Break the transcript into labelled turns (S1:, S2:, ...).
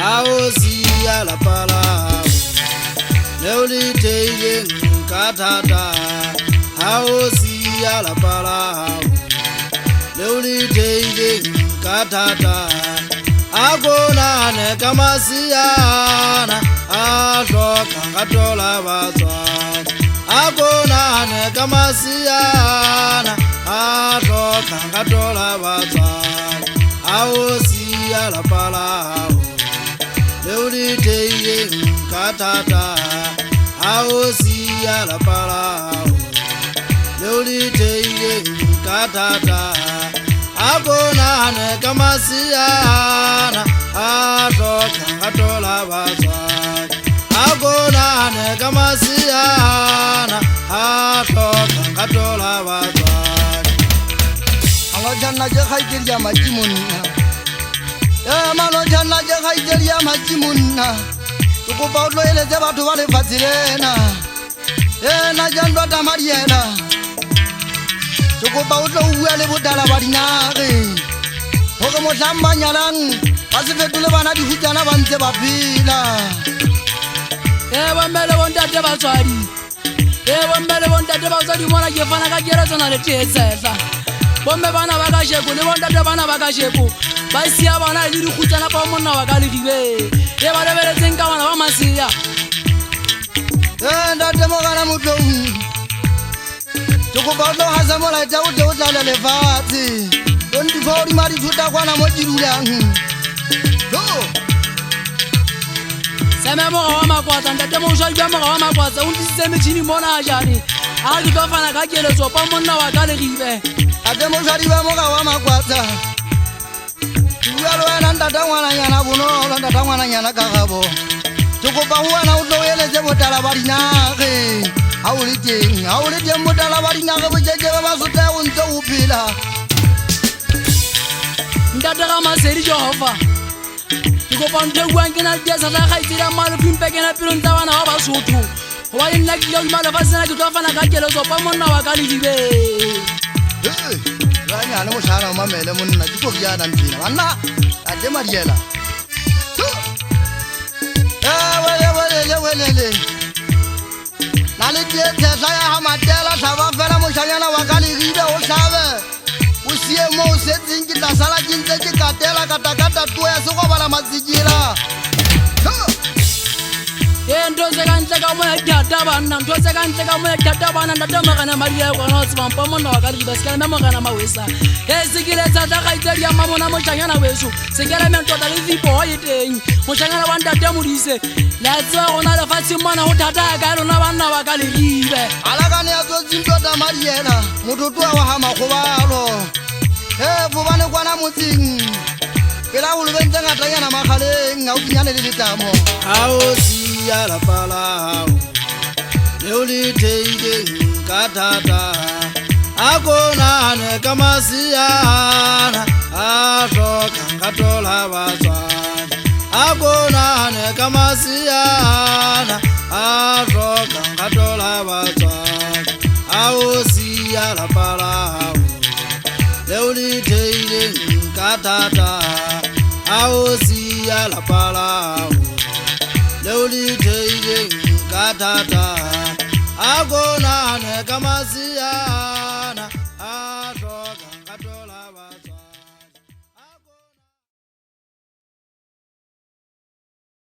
S1: Aosia la pala Leuli teige katata Aosia la pala Leuli teige katata Agona ne kamasiana Ajo kangatola bazwa Agona ne kamasiana Ajo kangatola bazwa Aosia la pala Leuli teige katata Aosia la pala Leuli teige katata Agona ne kamasiana Ajo kangatola bazwa Agona ne kamasiana Ajo kangatola bazwa
S2: Alojana je khaidiria majimunna Malojana je khaidiria majimunna Tukupa uloeleze watu wale fazilena Na jandwa tamariena Tukupa uloeleze budala warinare Hoka motamba nyalang Asifetule wana dihujana wanze wapila
S3: Wambele wondate baswari Wambele wondate baswari Mwana jefana kajera zona letiyesesa Bombe bana bakasheku Ni wondate bana bakasheku Baisia bana ili kujana kwa mwana wakali kiwe Balebele zinka wana wamasiya
S2: Ndate mogana muto Tukupa ulo haza mola ita ute utala lefati Dondi fori mari tuta kwa na mojirula
S3: Seme moga wa makwata Ndate moga wa makwata Undi seme chini mona ajani Aki tofana kakele sopa mwana wakali kiwe
S2: Ate moga wa makwata Tuwalo ndata wana nyana buno Ndata wana nyana kakabo Tukupa huwana uloeleze botala barinake Haulite mbotala barinake Bujeje babasute unzo upila
S3: Ndata kama seri Jehova Tukupa ntegwa ngina jesa Takhaitira malu pimpekena pilunta wana wabasutu Wali nlakiyo imala fasina kitofana kakele sopa mwana wakali kiwe
S2: Ranya ane mushana umamele munina Jiko vijana mpina Wana Ate mariela Welele Nalitie tesa ya hamatela Saba fela mushanyana wakali ribe usave Usie mo usetingi Tasala jinse jikatela Katakata tuwe suko bala mazijila
S3: Ndoze kantleka mwe dada bana Ndoze kantleka mwe dada bana Ndata magana maria kwa nosi Mampa mwana wakali Basikala me magana mawesa Sikile tata kaiteria mamona Moshanyana wesu Sikile me ntota lizipo hoyitenyi Moshanyana wandate mulise Let's go na lefasi mwana utata Kailu na wana wakali ribe
S2: Alakani azo zintota mariela Mututua wa hama kubalo Fubane kwa na muting Kila ulubenze ngatanya na makhale Ngaukinyane lilitamo
S1: Aosia la pala Leuli teige katata Agona ne kamasiana Ajo kangatola bazwa Agona ne kamasiana Ajo kangatola bazwa Aosia la pala Leuli teige katata Aosia la pala Leuli teige katata Agona ne kamasiana